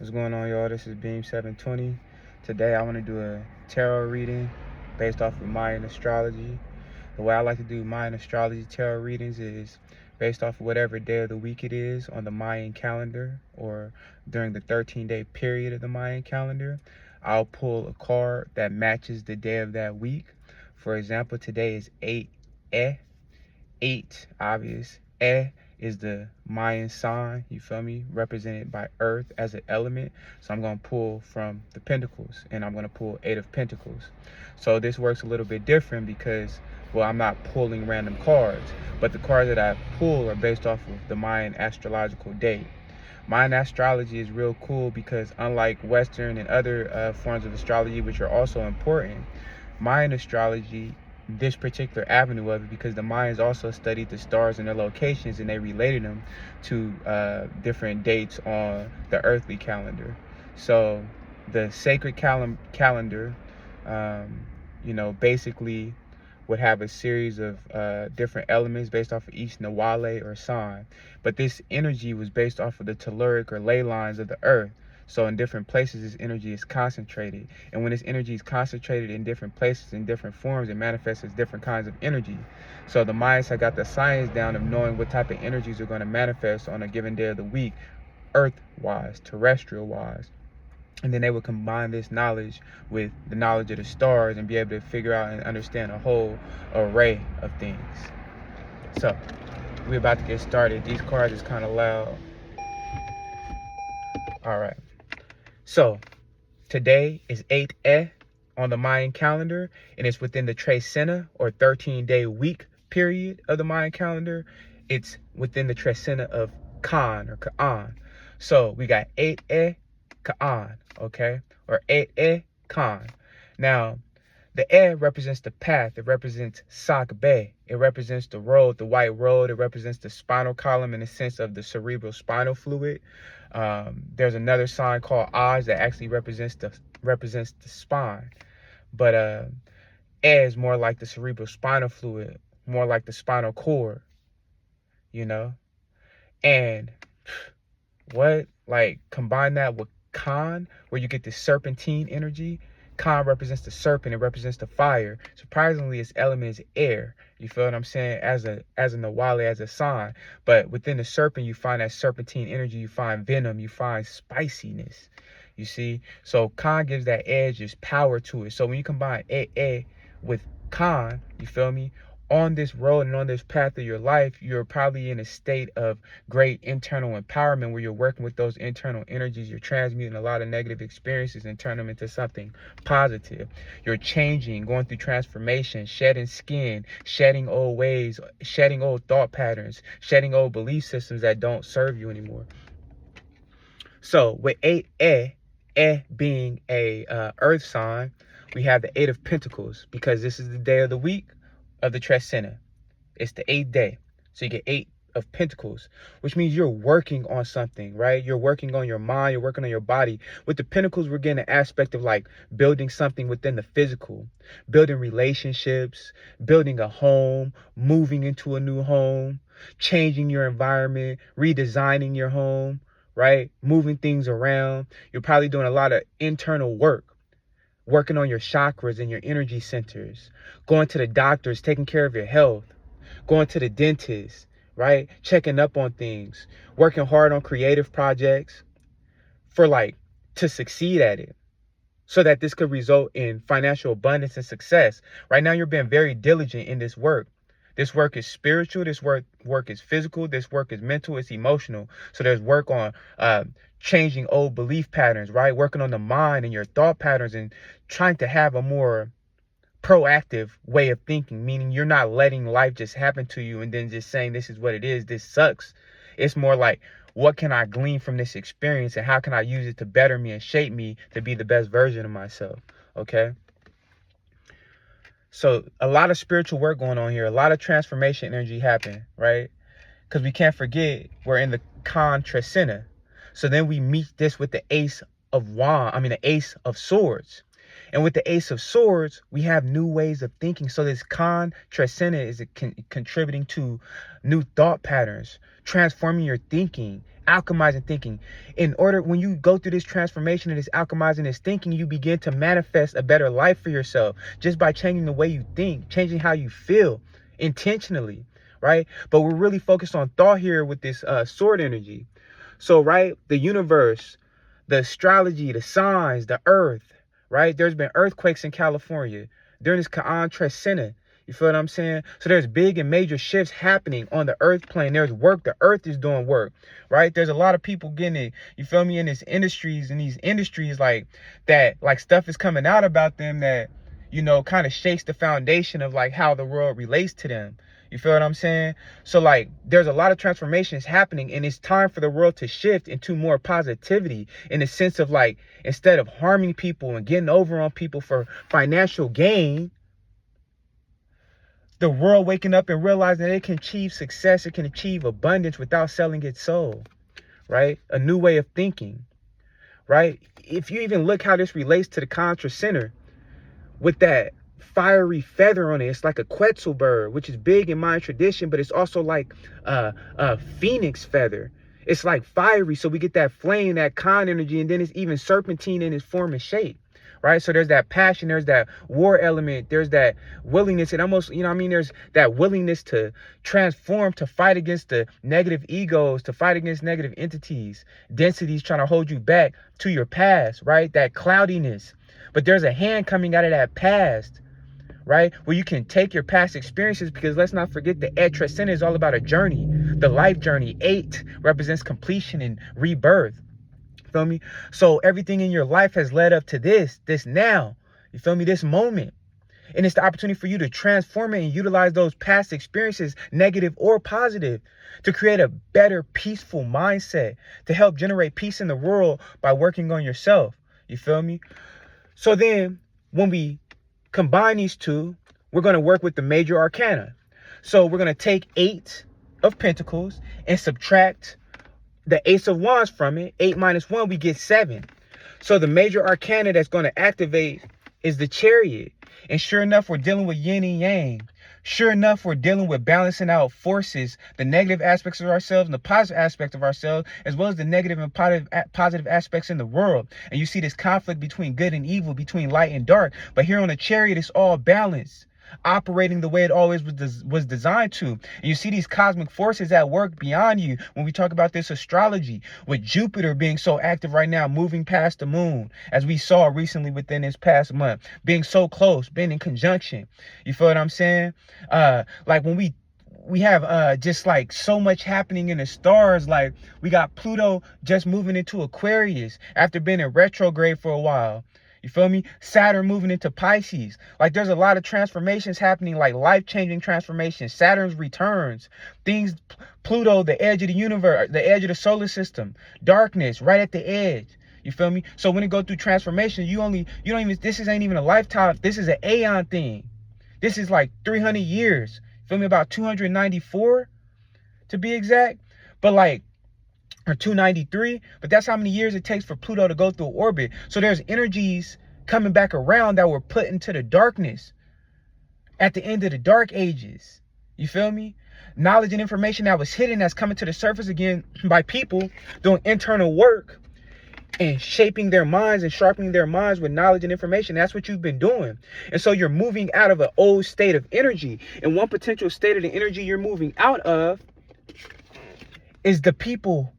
What's going on, y'all? This is Beam 720. Today I want to do a tarot reading based off of Mayan astrology. The way I like to do Mayan astrology tarot readings is based off of whatever day of the week it is on the Mayan calendar, or during the 13-day period of the Mayan calendar. I'll pull a card that matches the day of that week. For example, today is 8 8, obvious. Is the Mayan sign, you feel me, represented by earth as an element. So I'm going to pull from the pentacles, and I'm going to pull 8 of pentacles. So this works a little bit different because, well, I'm not pulling random cards, but the cards that I pull are based off of the Mayan astrological date. Mayan astrology is real cool because, unlike Western and other forms of astrology, which are also important, Mayan astrology, this particular avenue of it, because the Mayans also studied the stars and their locations, and they related them to different dates on the earthly calendar. So the sacred calendar, basically would have a series of different elements based off of each Nawale or sign. But this energy was based off of the telluric or ley lines of the earth. So in different places, this energy is concentrated. And when this energy is concentrated in different places, in different forms, it manifests as different kinds of energy. So the Mayans have got the science down of knowing what type of energies are going to manifest on a given day of the week, earth-wise, terrestrial-wise. And then they would combine this knowledge with the knowledge of the stars and be able to figure out and understand a whole array of things. So we're about to get started. These cards is kind of loud. All right. So today is 8 on the Mayan calendar, and it's within the Tresena, or 13-day week period of the Mayan calendar. It's within the Tresena of Khan or Ka'an. So we got 8 Ka'an, okay? Or 8 Khan. Now, the represents the path. It represents Sakbe. It represents the road, the white road. It represents the spinal column in the sense of the cerebral spinal fluid. There's another sign called Aj that actually represents the spine. But is more like the cerebral spinal fluid, more like the spinal cord, you know? And combine that with Khan, where you get the serpentine energy. Khan represents the serpent. It represents the fire. Surprisingly, its element is air. You feel what I'm saying? As a Nawale, as a sign. But within the serpent, you find that serpentine energy. You find venom. You find spiciness. You see? So Khan gives that edge, just power to it. So when you combine A with Khan, you feel me? On this road and on this path of your life, you're probably in a state of great internal empowerment, where you're working with those internal energies. You're transmuting a lot of negative experiences and turn them into something positive. You're changing, going through transformation, shedding skin, shedding old ways, shedding old thought patterns, shedding old belief systems that don't serve you anymore. So with 8 being a earth sign, we have the 8 of Pentacles, because this is the day of the week of the Tresena. It's the 8th day. So you get 8 of Pentacles, which means you're working on something, right? You're working on your mind, you're working on your body. With the Pentacles, we're getting an aspect of like building something within the physical, building relationships, building a home, moving into a new home, changing your environment, redesigning your home, right? Moving things around. You're probably doing a lot of internal work, working on your chakras and your energy centers, going to the doctors, taking care of your health, going to the dentist, right? Checking up on things, working hard on creative projects to succeed at it, so that this could result in financial abundance and success. Right now, you're being very diligent in this work. This work is spiritual. This work is physical. This work is mental. It's emotional. So there's work on changing old belief patterns, right? Working on the mind and your thought patterns, and trying to have a more proactive way of thinking, meaning you're not letting life just happen to you and then just saying, this is what it is, this sucks. It's more like, what can I glean from this experience, and how can I use it to better me and shape me to be the best version of myself? Okay. So a lot of spiritual work going on here, a lot of transformation energy happen, right? Because we can't forget, we're in the Khan Tresena. So then we meet this with the Ace of Swords. And with the Ace of Swords, we have new ways of thinking. So this Khan Tresena is contributing to new thought patterns, transforming your thinking, alchemizing thinking. In order, when you go through this transformation and this alchemizing, this thinking, you begin to manifest a better life for yourself just by changing the way you think, changing how you feel intentionally, right? But we're really focused on thought here with this sword energy. So, right, the universe, the astrology, the signs, the earth, right? There's been earthquakes in California during this Kaan Trescena. You feel what I'm saying? So there's big and major shifts happening on the earth plane. There's work. The earth is doing work, right? There's a lot of people getting it, you feel me, in these industries like that, like stuff is coming out about them that, you know, kind of shakes the foundation of like how the world relates to them. You feel what I'm saying? So like there's a lot of transformations happening, and it's time for the world to shift into more positivity in the sense of like, instead of harming people and getting over on people for financial gain, the world waking up and realizing that it can achieve success, it can achieve abundance without selling its soul, right? A new way of thinking, right? If you even look how this relates to the Contra Center with that fiery feather on it, it's like a Quetzal bird, which is big in Mayan tradition, but it's also like a phoenix feather. It's like fiery, so we get that flame, that Khan energy, and then it's even serpentine in its form and shape. Right, so there's that passion, there's that war element, there's that willingness, and almost, you know what I mean, there's that willingness to transform, to fight against the negative egos, to fight against negative entities, densities trying to hold you back to your past, right? That cloudiness. But there's a hand coming out of that past, right? Where you can take your past experiences, because let's not forget the Trescena is all about a journey, the life journey. 8 represents completion and rebirth. Feel me? So everything in your life has led up to this now. You feel me? This moment. And it's the opportunity for you to transform it and utilize those past experiences, negative or positive, to create a better, peaceful mindset, to help generate peace in the world by working on yourself. You feel me? So then when we combine these two, we're going to work with the major arcana. So we're going to take 8 of Pentacles and subtract the Ace of Wands from it. 8 minus 1, we get 7. So the major arcana that's going to activate is the Chariot. And sure enough, we're dealing with yin and yang. Sure enough, we're dealing with balancing out forces, the negative aspects of ourselves and the positive aspect of ourselves, as well as the negative and positive aspects in the world. And you see this conflict between good and evil, between light and dark. But here on the Chariot, it's all balanced, operating the way it always was designed to. And you see these cosmic forces at work beyond you when we talk about this astrology, with Jupiter being so active right now, moving past the moon, as we saw recently within this past month, being so close, being in conjunction. You feel what I'm saying? Like when we have just like so much happening in the stars. Like we got Pluto just moving into Aquarius after being in retrograde for a while. You feel me? Saturn moving into Pisces. Like there's a lot of transformations happening, like life-changing transformations. Saturn's returns. Things, Pluto, the edge of the universe, the edge of the solar system. Darkness, right at the edge. You feel me? So when it goes through transformation, you don't even, this ain't even a lifetime. This is an aeon thing. This is like 300 years. You feel me? About 294 to be exact. But like, or 293, but that's how many years it takes for Pluto to go through orbit. So there's energies coming back around that were put into the darkness at the end of the dark ages. You feel me? Knowledge and information that was hidden that's coming to the surface again by people doing internal work and shaping their minds and sharpening their minds with knowledge and information. That's what you've been doing. And so you're moving out of an old state of energy. And one potential state of the energy you're moving out of is the people,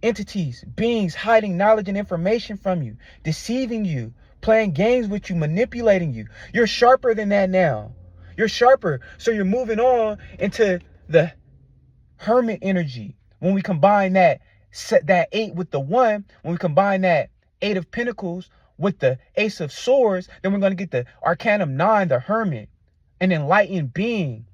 entities, beings hiding knowledge and information from you, deceiving you, playing games with you, manipulating you. You're sharper than that now. You're sharper. So you're moving on into the Hermit energy. When we combine that 8 with the 1, when we combine that 8 of Pentacles with the Ace of Swords, then we're going to get the Arcanum 9, the Hermit, an enlightened being.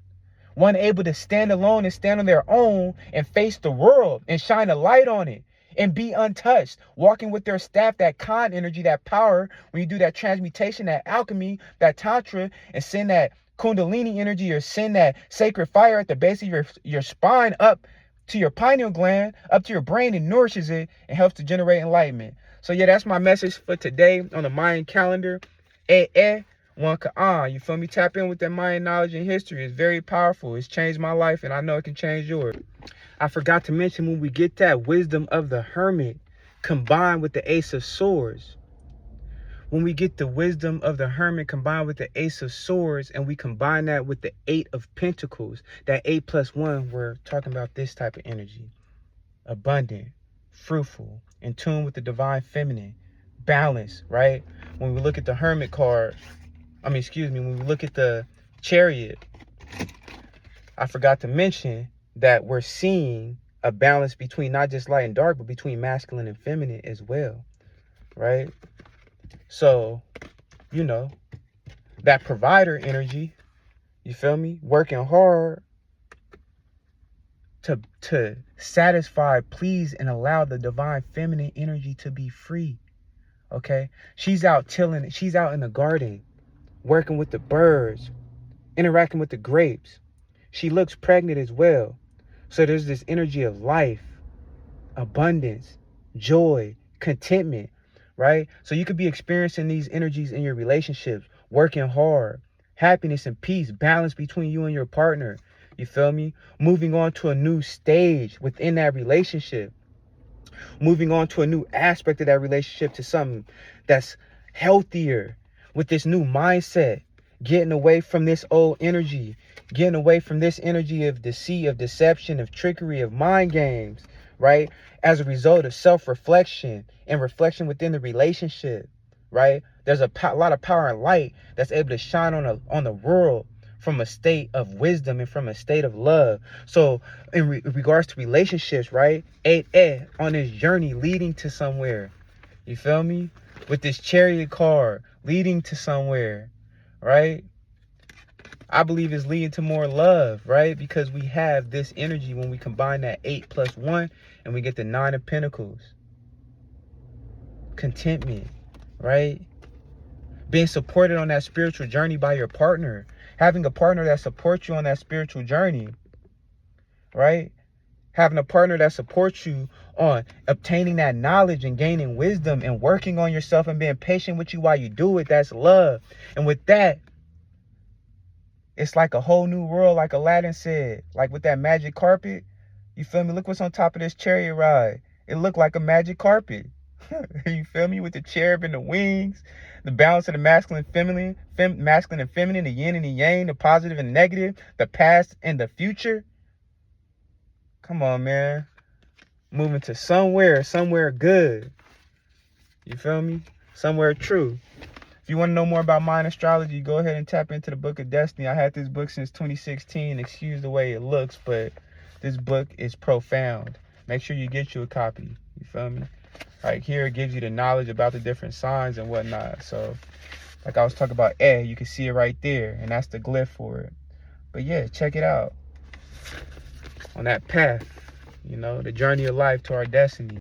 One able to stand alone and stand on their own and face the world and shine a light on it and be untouched, walking with their staff, that Khan energy, that power, when you do that transmutation, that alchemy, that tantra, and send that Kundalini energy or send that sacred fire at the base of your spine up to your pineal gland, up to your brain, and nourishes it and helps to generate enlightenment. So yeah, that's my message for today on the Mayan calendar. One Ka'an, you feel me? Tap in with that Mayan knowledge and history. It's very powerful. It's changed my life, and I know it can change yours. I forgot to mention, when we get that wisdom of the Hermit combined with the Ace of Swords, when we get the wisdom of the Hermit combined with the Ace of Swords, and we combine that with the Eight of Pentacles, that 8 plus 1, we're talking about this type of energy. Abundant, fruitful, in tune with the divine feminine, balance, right? When we look at the Hermit card, when we look at the Chariot, I forgot to mention that we're seeing a balance between not just light and dark, but between masculine and feminine as well, right? So, that provider energy, you feel me? Working hard to satisfy, please, and allow the divine feminine energy to be free, okay? She's out tilling, she's out in the garden, working with the birds, interacting with the grapes. She looks pregnant as well. So there's this energy of life, abundance, joy, contentment, right? So you could be experiencing these energies in your relationships, working hard, happiness and peace, balance between you and your partner. You feel me? Moving on to a new stage within that relationship. Moving on to a new aspect of that relationship, to something that's healthier, with this new mindset. Getting away from this old energy. Getting away from this energy of deceit, of deception, of trickery, of mind games, right? As a result of self-reflection and reflection within the relationship, right? There's a lot of power and light that's able to shine on the world from a state of wisdom and from a state of love. So in regards to relationships, right? On this journey leading to somewhere. You feel me? With this Chariot card leading to somewhere, right? I believe it's leading to more love, right? Because we have this energy when we combine that 8 plus 1 and we get the 9 of Pentacles. Contentment, right? Being supported on that spiritual journey by your partner. Having a partner that supports you on that spiritual journey, right? Having a partner that supports you on obtaining that knowledge and gaining wisdom and working on yourself and being patient with you while you do it. That's love. And with that, it's like a whole new world, like Aladdin said. Like with that magic carpet. You feel me? Look what's on top of this chariot ride. It looked like a magic carpet. You feel me? With the cherub and the wings, the balance of the masculine and feminine, masculine and feminine, the yin and the yang, the positive and negative, the past and the future. Come on, man. Moving to somewhere good. You feel me? Somewhere true. If you want to know more about Mayan astrology, go ahead and tap into the Book of Destiny. I had this book since 2016. Excuse the way it looks, but this book is profound. Make sure you get you a copy. You feel me? Right here, it gives you the knowledge about the different signs and whatnot. So, like I was talking about, you can see it right there, and that's the glyph for it. But yeah, check it out. On that path, the journey of life to our destiny.